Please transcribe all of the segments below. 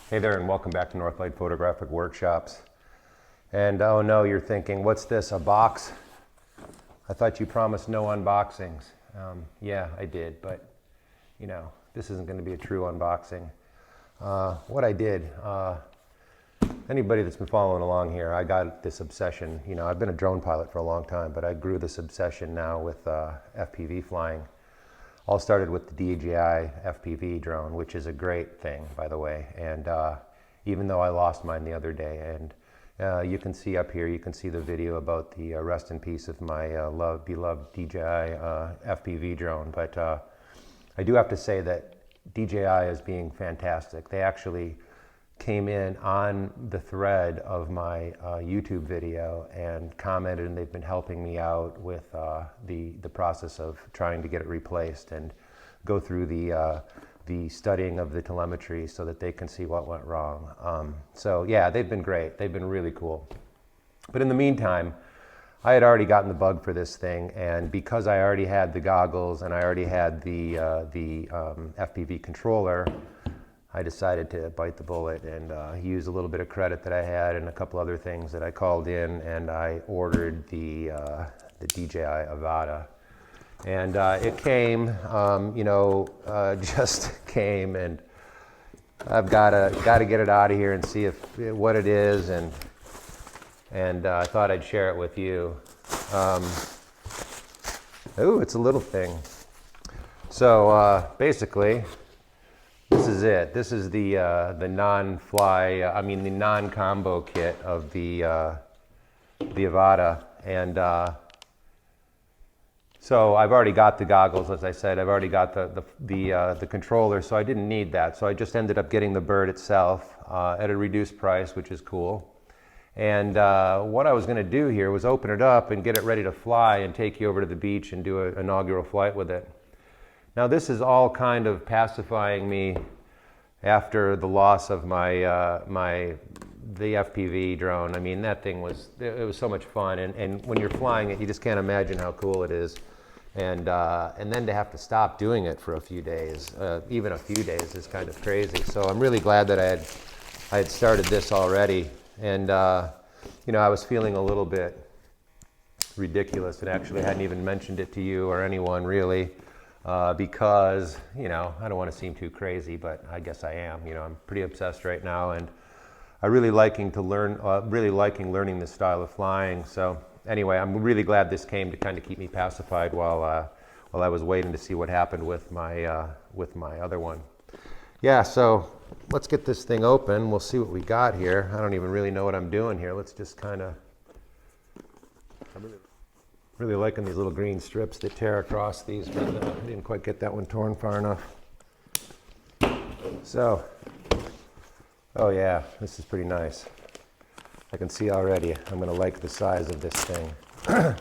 Hey there, and welcome back to Northlight Photographic Workshops. And oh no, you're thinking, what's this, a box? I thought you promised no unboxings. Yeah, I did, but you know, this isn't going to be a true unboxing. What I did, anybody that's been following along here, I got this obsession. You know, I've been a drone pilot for a long time, but I grew this obsession now with FPV flying. All started with the DJI FPV drone, which is a great thing, by the way. And even though I lost mine the other day, and you can see up here, you can see the video about the rest in peace of my beloved DJI FPV drone. But I do have to say that DJI is being fantastic. They actually came in on the thread of my YouTube video and commented, and they've been helping me out with the process of trying to get it replaced and go through the studying of the telemetry so that they can see what went wrong. So yeah, they've been great. They've been really cool. But in the meantime, I had already gotten the bug for this thing, and because I already had the goggles and I already had the FPV controller, I decided to bite the bullet and use a little bit of credit that I had and a couple other things that I called in, and I ordered the DJI Avata. And it came, just came, and I've got to get it out of here and see what it is, and I thought I'd share it with you. Ooh, it's a little thing. So basically, this is it. This is the non-fly, the non-combo kit of the Avata, and so I've already got the goggles, as I said. I've already got the controller, so I didn't need that. So I just ended up getting the bird itself at a reduced price, which is cool. And what I was going to do here was open it up and get it ready to fly and take you over to the beach and do an inaugural flight with it. Now this is all kind of pacifying me after the loss of the FPV drone. I mean, that thing was so much fun, and when you're flying it, you just can't imagine how cool it is. And then to have to stop doing it for a few days, even a few days, is kind of crazy. So I'm really glad that I had started this already, and I was feeling a little bit ridiculous, and actually hadn't even mentioned it to you or anyone really. Because, I don't want to seem too crazy, but I guess I am. I'm pretty obsessed right now, and I really liking learning this style of flying. So anyway, I'm really glad this came to kind of keep me pacified while I was waiting to see what happened with my other one. Yeah, so let's get this thing open. We'll see what we got here. I don't even really know what I'm doing here. Let's just kind of... Really liking these little green strips that tear across these, but I didn't quite get that one torn far enough. So, oh yeah, this is pretty nice. I can see already I'm going to like the size of this thing. And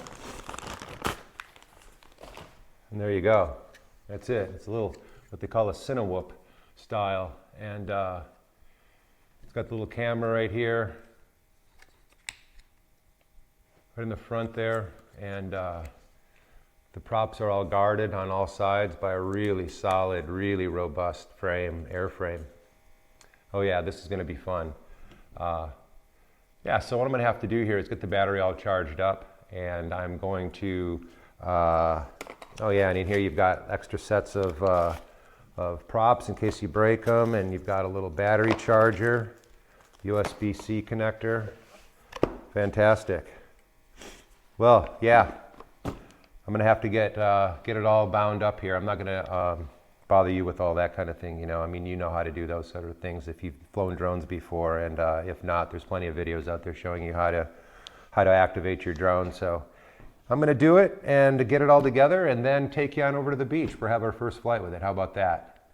there you go. That's it. It's a little, what they call a Cinewhoop style. And it's got the little camera right here, right in the front there. And the props are all guarded on all sides by a really solid, really robust airframe. Oh yeah, this is going to be fun. Yeah, so what I'm going to have to do here is get the battery all charged up, and I'm going to, oh yeah, and in here you've got extra sets of props in case you break them, and you've got a little battery charger, USB-C connector. Fantastic. Well, yeah, I'm going to have to get it all bound up here. I'm not going to bother you with all that kind of thing, you know how to do those sort of things if you've flown drones before, and if not, there's plenty of videos out there showing you how to activate your drone. So I'm going to do it and get it all together and then take you on over to the beach for have our first flight with it. How about that?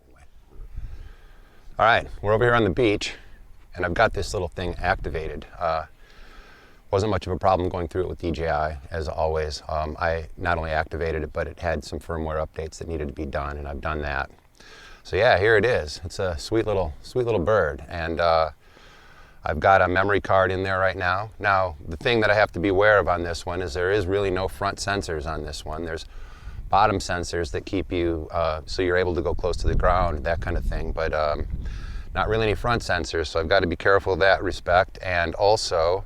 All right, we're over here on the beach, and I've got this little thing activated. Wasn't much of a problem going through it with DJI, as always. I not only activated it, but it had some firmware updates that needed to be done, and I've done that. So yeah, here it is. It's a sweet little bird, and I've got a memory card in there right now. Now, the thing that I have to be aware of on this one is there is really no front sensors on this one. There's bottom sensors that keep you, so you're able to go close to the ground, that kind of thing. But not really any front sensors, so I've got to be careful of that respect. And also,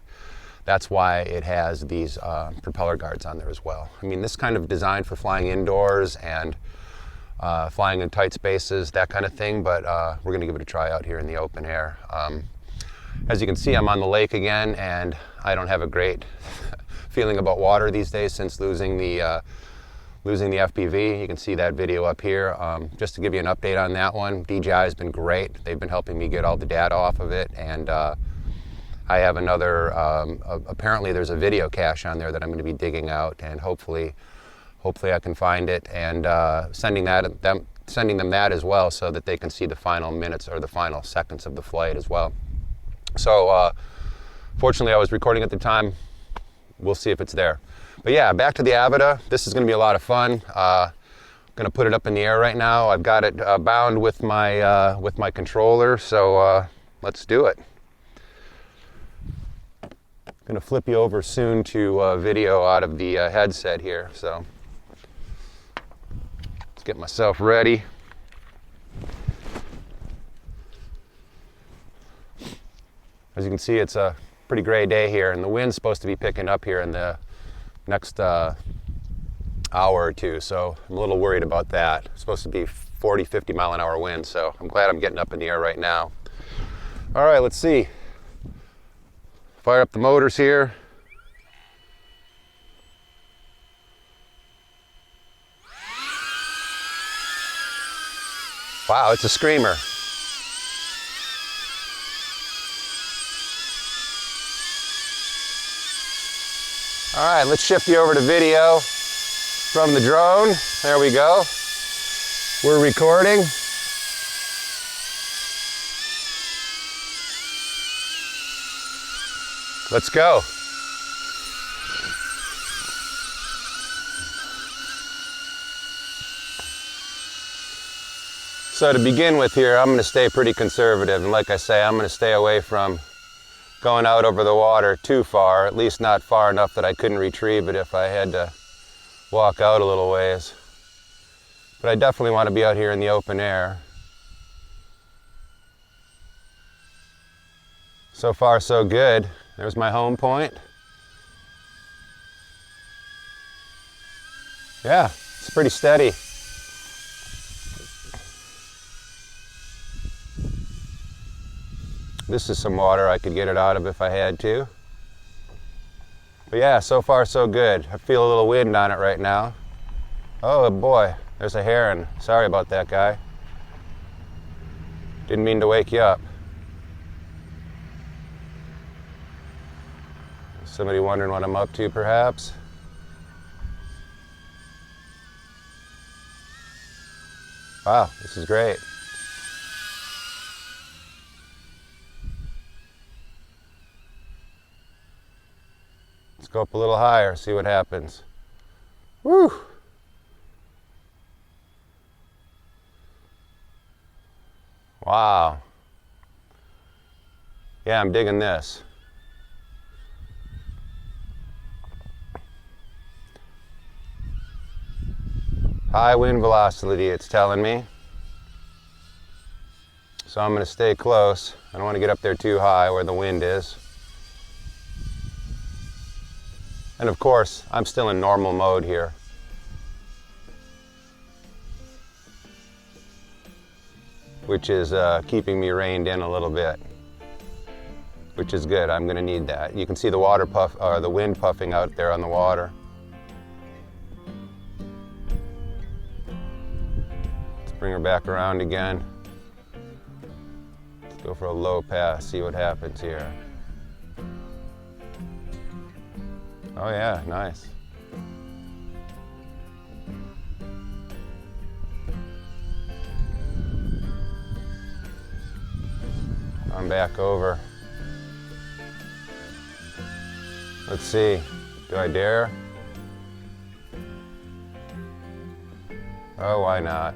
that's why it has these propeller guards on there as well. I mean, this kind of designed for flying indoors and flying in tight spaces, that kind of thing, but we're going to give it a try out here in the open air. As you can see, I'm on the lake again, and I don't have a great feeling about water these days since losing the FPV. You can see that video up here. Just to give you an update on that one, DJI has been great. They've been helping me get all the data off of it, and I have another, apparently there's a video cache on there that I'm going to be digging out, and hopefully I can find it and sending them that as well, so that they can see the final minutes or the final seconds of the flight as well. So fortunately I was recording at the time. We'll see if it's there. But yeah, back to the Avata. This is going to be a lot of fun. I'm going to put it up in the air right now. I've got it bound with my controller, so let's do it. I'm going to flip you over soon to video out of the headset here. So let's get myself ready. As you can see, it's a pretty gray day here, and the wind's supposed to be picking up here in the next hour or two, so I'm a little worried about that. It's supposed to be 40, 50 mile an hour wind, so I'm glad I'm getting up in the air right now. All right, let's see. Fire up the motors here. Wow, it's a screamer. All right, let's shift you over to video from the drone. There we go. We're recording. Let's go. So to begin with here, I'm going to stay pretty conservative, and like I say, I'm going to stay away from going out over the water too far, at least not far enough that I couldn't retrieve it if I had to walk out a little ways. But I definitely want to be out here in the open air. So far so good. There's my home point. Yeah, it's pretty steady. This is some water I could get it out of if I had to. But yeah, so far so good. I feel a little wind on it right now. Oh boy, there's a heron. Sorry about that, guy. Didn't mean to wake you up. Somebody wondering what I'm up to, perhaps? Wow, this is great. Let's go up a little higher, see what happens. Woo! Wow. Yeah, I'm digging this. High wind velocity, it's telling me. So I'm going to stay close. I don't want to get up there too high where the wind is. And of course, I'm still in normal mode here. Which is keeping me reined in a little bit. Which is good, I'm going to need that. You can see the water puff, or the wind puffing out there on the water. Let's bring her back around again. Let's go for a low pass, see what happens here. Oh yeah, nice. I'm back over. Let's see, do I dare? Oh, why not?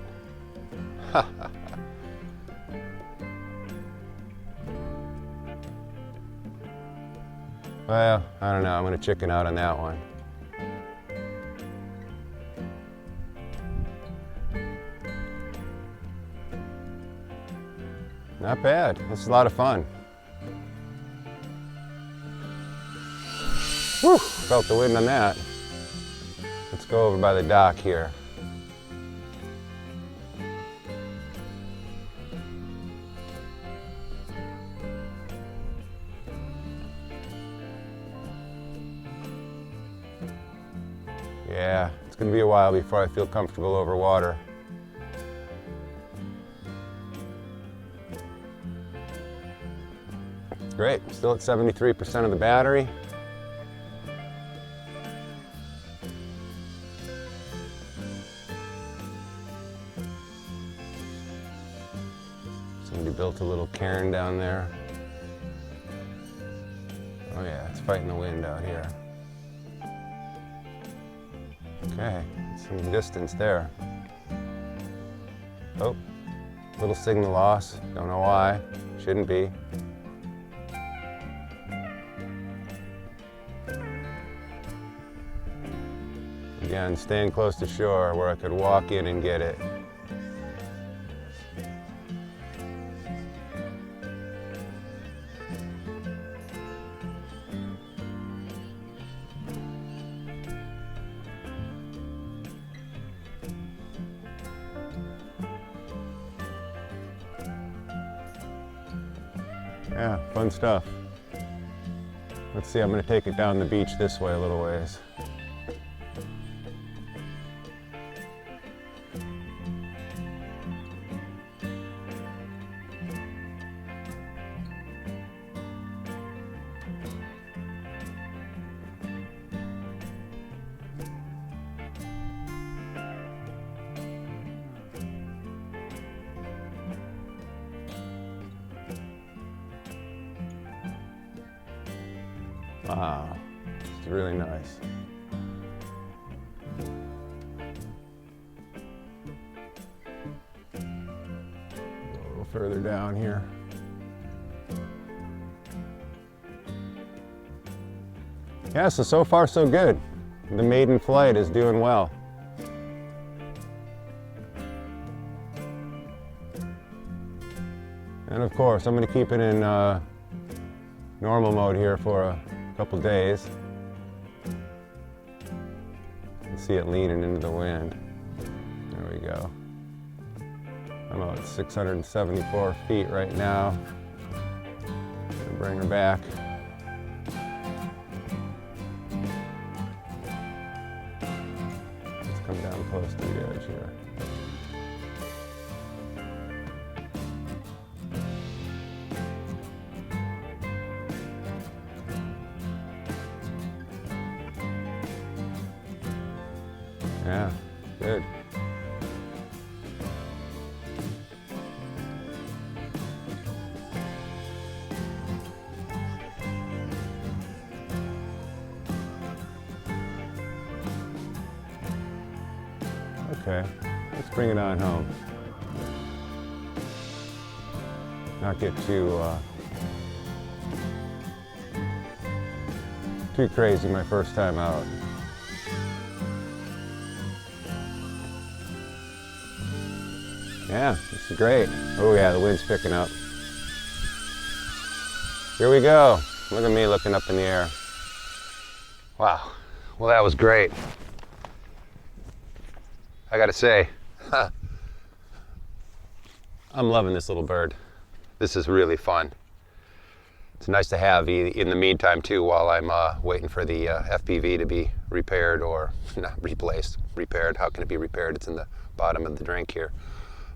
Well, I don't know, I'm gonna chicken out on that one. Not bad. This is a lot of fun. Whew, felt the wind on that. Let's go over by the dock here. Yeah, it's gonna be a while before I feel comfortable over water. Great, still at 73% of the battery. Somebody built a little cairn down there. Oh yeah, it's fighting the wind out here. Okay, some distance there. Oh, little signal loss. Don't know why. Shouldn't be. Again, staying close to shore where I could walk in and get it. Yeah, fun stuff. Let's see, I'm going to take it down the beach this way a little ways. Wow, it's really nice. A little further down here. Yeah, so far so good. The maiden flight is doing well. And of course, I'm going to keep it in normal mode here for a couple days. You can see it leaning into the wind. There we go. I'm at 674 feet right now. Gonna bring her back. Let's come down close to the edge here. Yeah, good. Okay, let's bring it on home. Not get too crazy my first time out. Yeah, this is great. Oh yeah, the wind's picking up. Here we go. Look at me looking up in the air. Wow, well that was great. I gotta say, I'm loving this little bird. This is really fun. It's nice to have in the meantime too, while I'm waiting for the FPV to be repaired, or not replaced, repaired. How can it be repaired? It's in the bottom of the drink here.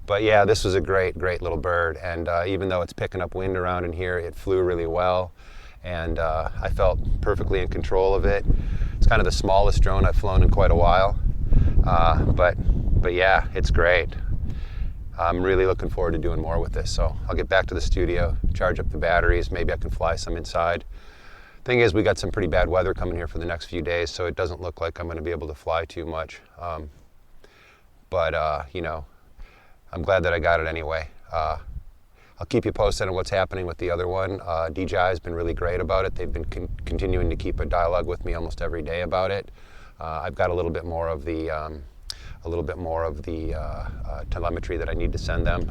But yeah, this was a great little bird, and even though it's picking up wind around in here, it flew really well, and I felt perfectly in control of it. It's kind of the smallest drone I've flown in quite a while, but yeah, it's great. I'm really looking forward to doing more with this, so I'll get back to the studio, charge up the batteries, maybe I can fly some inside. Thing is, we got some pretty bad weather coming here for the next few days, so it doesn't look like I'm going to be able to fly too much, you know, I'm glad that I got it anyway. I'll keep you posted on what's happening with the other one. DJI has been really great about it. They've been continuing to keep a dialogue with me almost every day about it. I've got a little bit more of the a little bit more of the telemetry that I need to send them,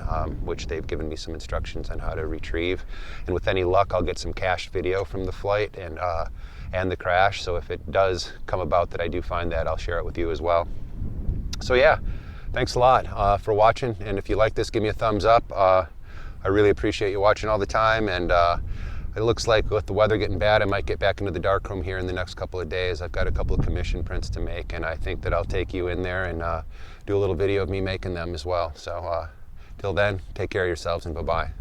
which they've given me some instructions on how to retrieve. And with any luck, I'll get some cached video from the flight and the crash. So if it does come about that I do find that, I'll share it with you as well. So yeah, thanks a lot for watching. And if you like this, give me a thumbs up. I really appreciate you watching all the time. And it looks like with the weather getting bad, I might get back into the darkroom here in the next couple of days. I've got a couple of commission prints to make, and I think that I'll take you in there and do a little video of me making them as well. So till then, take care of yourselves and bye-bye.